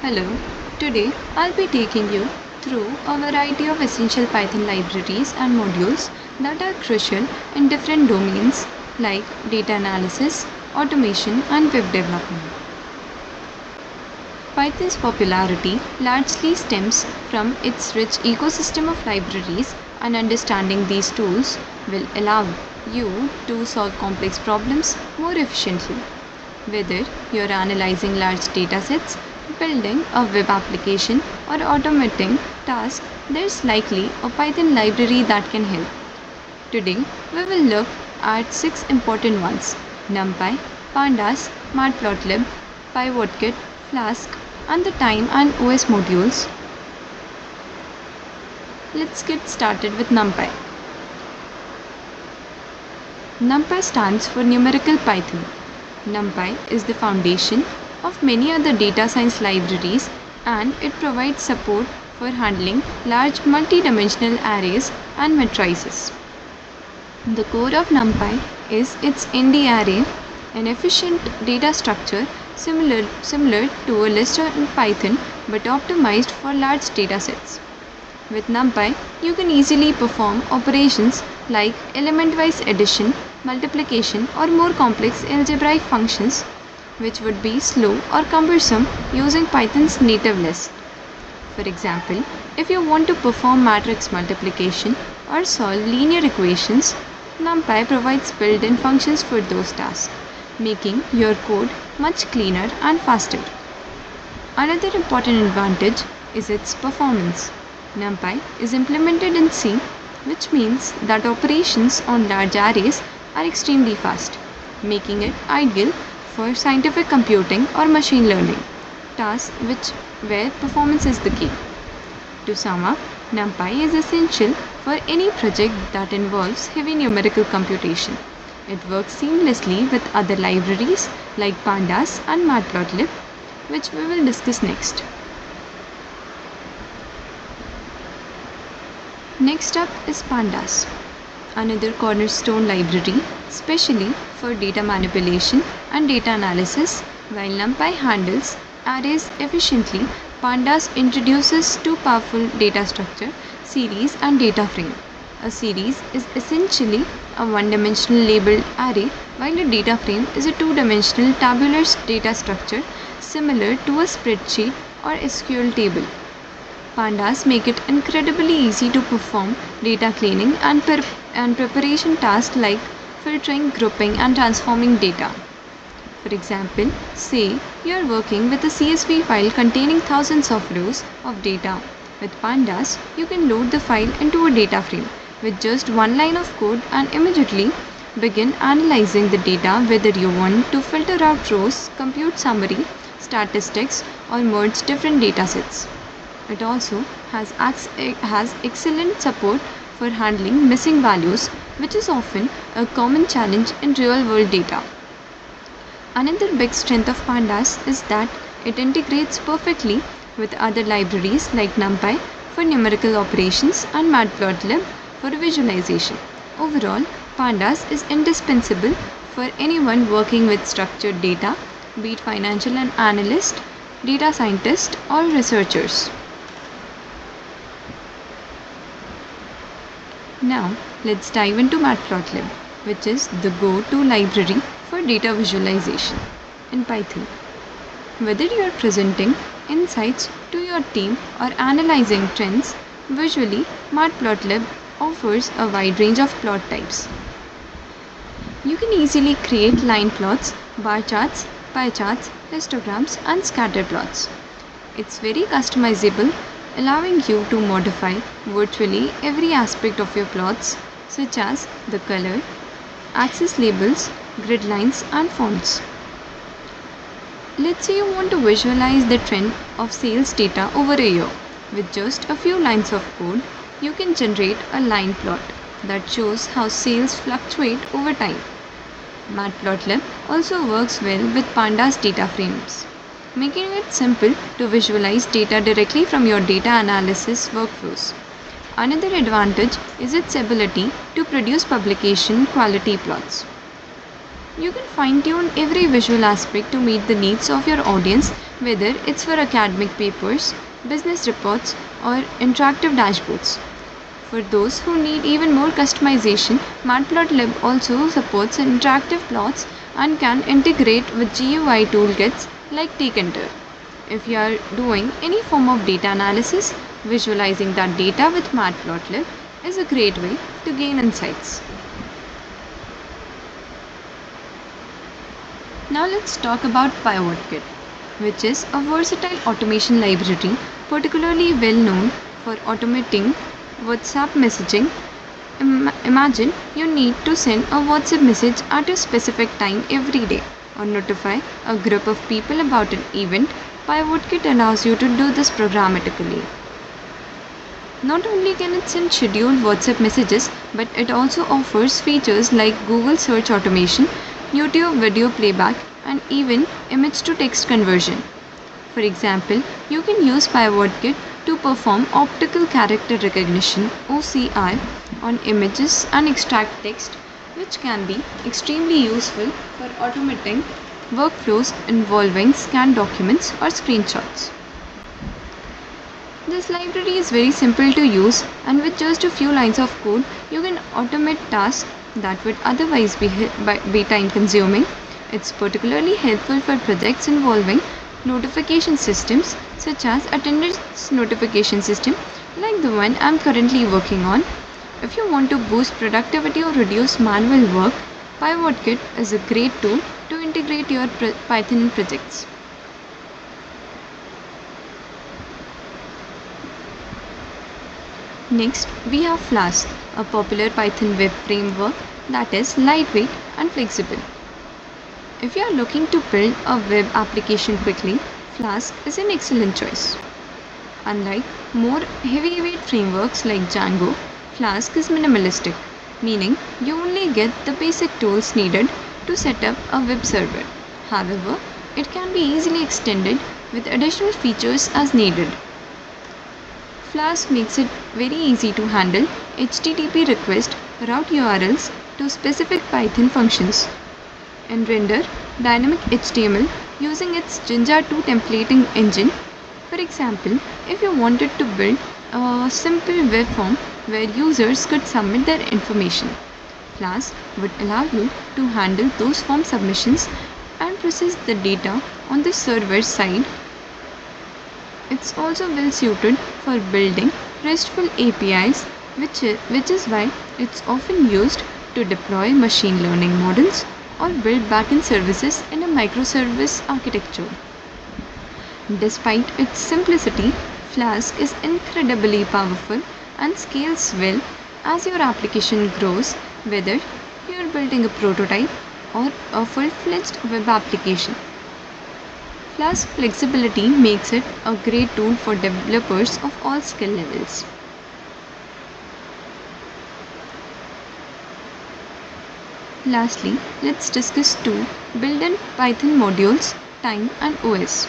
Hello, today I'll be taking you through a variety of essential Python libraries and modules that are crucial in different domains like data analysis, automation, and web development. Python's popularity largely stems from its rich ecosystem of libraries, and understanding these tools will allow you to solve complex problems more efficiently. Whether you're analyzing large datasets, building a web application, or automating tasks, there's likely a Python library that can help. Today, we will look at 6 important ones: NumPy, Pandas, Matplotlib, PivotKit, Flask, and the time and OS modules. Let's get started with NumPy. NumPy stands for Numerical Python. NumPy is the foundation of many other data science libraries, and it provides support for handling large multi-dimensional arrays and matrices. The core of NumPy is its ND array, an efficient data structure similar to a list in Python but optimized for large datasets. With NumPy, you can easily perform operations like element-wise addition, multiplication, or more complex algebraic functions, which would be slow or cumbersome using Python's native list. For example, if you want to perform matrix multiplication or solve linear equations, NumPy provides built-in functions for those tasks, making your code much cleaner and faster. Another important advantage is its performance. NumPy is implemented in C, which means that operations on large arrays are extremely fast, making it ideal for scientific computing or machine learning tasks where performance is the key. To sum up, NumPy is essential for any project that involves heavy numerical computation. It works seamlessly with other libraries like Pandas and Matplotlib, which we will discuss next. Next up is Pandas, another cornerstone library, especially for data manipulation and data analysis. While NumPy handles arrays efficiently, Pandas introduces two powerful data structures: series and data frame. A series is essentially a one-dimensional labeled array, while a data frame is a two-dimensional tabular data structure similar to a spreadsheet or SQL table. Pandas make it incredibly easy to perform data cleaning and preparation tasks like filtering, grouping, and transforming data. For example, say you are working with a CSV file containing thousands of rows of data. With Pandas, you can load the file into a data frame with just one line of code and immediately begin analyzing the data, whether you want to filter out rows, compute summary, statistics, or merge different datasets. It also has excellent support for handling missing values, which is often a common challenge in real-world data. Another big strength of Pandas is that it integrates perfectly with other libraries like NumPy for numerical operations and Matplotlib for visualization. Overall, Pandas is indispensable for anyone working with structured data, be it financial analyst, data scientist, or researchers. Now, let's dive into Matplotlib, which is the go-to library for data visualization in Python. Whether you are presenting insights to your team or analyzing trends visually, Matplotlib offers a wide range of plot types. You can easily create line plots, bar charts, pie charts, histograms, and scatter plots. It's very customizable, allowing you to modify virtually every aspect of your plots, such as the color, axis labels, grid lines, and fonts. Let's say you want to visualize the trend of sales data over a year. With just a few lines of code, you can generate a line plot that shows how sales fluctuate over time. Matplotlib also works well with Pandas data frames, making it simple to visualize data directly from your data analysis workflows. Another advantage is its ability to produce publication quality plots. You can fine-tune every visual aspect to meet the needs of your audience, whether it's for academic papers, business reports, or interactive dashboards. For those who need even more customization, Matplotlib also supports interactive plots and can integrate with GUI toolkits like Tkinter. If you are doing any form of data analysis, visualizing that data with Matplotlib is a great way to gain insights. Now let's talk about PivotKit, which is a versatile automation library particularly well known for automating WhatsApp messaging. Imagine you need to send a WhatsApp message at a specific time every day or notify a group of people about an event. PivotKit allows you to do this programmatically. Not only can it send scheduled WhatsApp messages, but it also offers features like Google search automation, YouTube video playback, and even image to text conversion. For example, you can use PivotKit to perform optical character recognition (OCR) on images and extract text, which can be extremely useful for automating workflows involving scanned documents or screenshots. This library is very simple to use, and with just a few lines of code, you can automate tasks that would otherwise be time consuming. It's particularly helpful for projects involving notification systems such as attendance notification system like the one I'm currently working on. If you want to boost productivity or reduce manual work, PivotKit is a great tool to integrate your Python projects. Next, we have Flask, a popular Python web framework that is lightweight and flexible. If you are looking to build a web application quickly, Flask is an excellent choice. Unlike more heavyweight frameworks like Django, Flask is minimalistic, meaning you only get the basic tools needed to set up a web server. However, it can be easily extended with additional features as needed. Flask makes it very easy to handle HTTP request route URLs to specific Python functions and render dynamic HTML using its Jinja 2 templating engine. For example, if you wanted to build a simple web form where users could submit their information, Flask would allow you to handle those form submissions and process the data on the server side. It's also well suited for building RESTful APIs, which is why it's often used to deploy machine learning models or build backend services in a microservice architecture. Despite its simplicity, Flask is incredibly powerful and scales well as your application grows, whether you're building a prototype or a full-fledged web application. Flask flexibility makes it a great tool for developers of all skill levels. Lastly, let's discuss two built-in Python modules, Time and OS.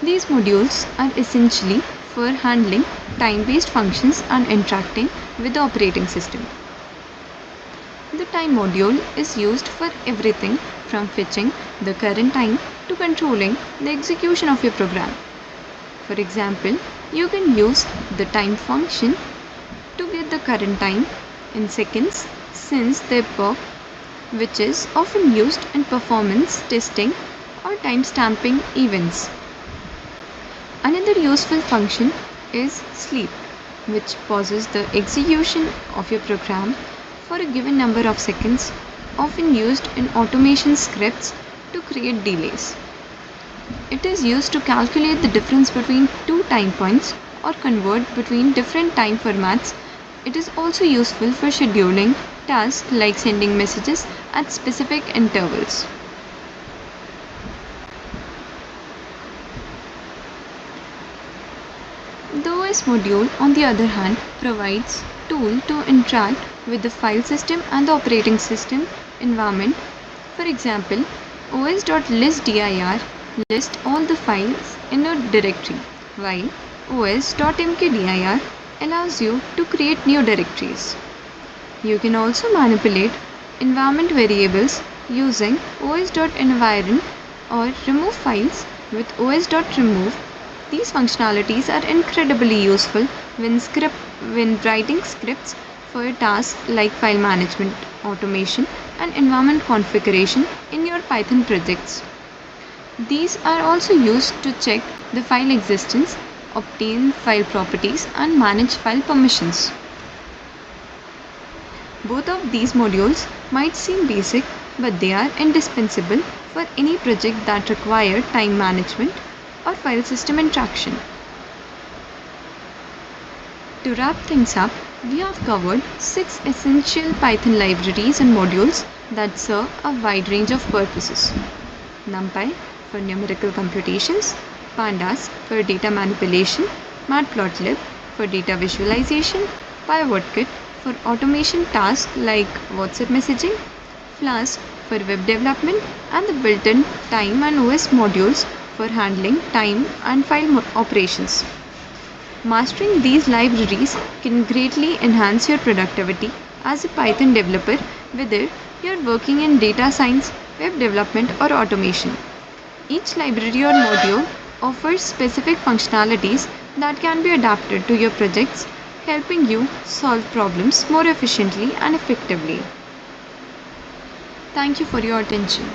These modules are essentially for handling time-based functions and interacting with the operating system. The time module is used for everything from fetching the current time to controlling the execution of your program. For example, you can use the time function to get the current time in seconds since the epoch, which is often used in performance testing or timestamping events. Another useful function is sleep, which pauses the execution of your program for a given number of seconds, often used in automation scripts to create delays. It is used to calculate the difference between two time points or convert between different time formats. It is also useful for scheduling tasks like sending messages at specific intervals. The OS module, on the other hand, provides tool to interact with the file system and the operating system environment. For example, os.listdir lists all the files in a directory, while os.mkdir allows you to create new directories. You can also manipulate environment variables using os.environ or remove files with os.remove. These functionalities are incredibly useful when writing scripts for tasks like file management, automation, and environment configuration in your Python projects. These are also used to check the file existence, obtain file properties, and manage file permissions. Both of these modules might seem basic, but they are indispensable for any project that require time management or file system interaction. To wrap things up, we have covered 6 essential Python libraries and modules that serve a wide range of purposes. NumPy for numerical computations, Pandas for data manipulation, Matplotlib for data visualization, PyWordKit for automation tasks like WhatsApp messaging, Flask for web development, and the built-in time and OS modules for handling time and file operations. Mastering these libraries can greatly enhance your productivity as a Python developer, whether you're working in data science, web development, or automation. Each library or module offers specific functionalities that can be adapted to your projects, helping you solve problems more efficiently and effectively. Thank you for your attention.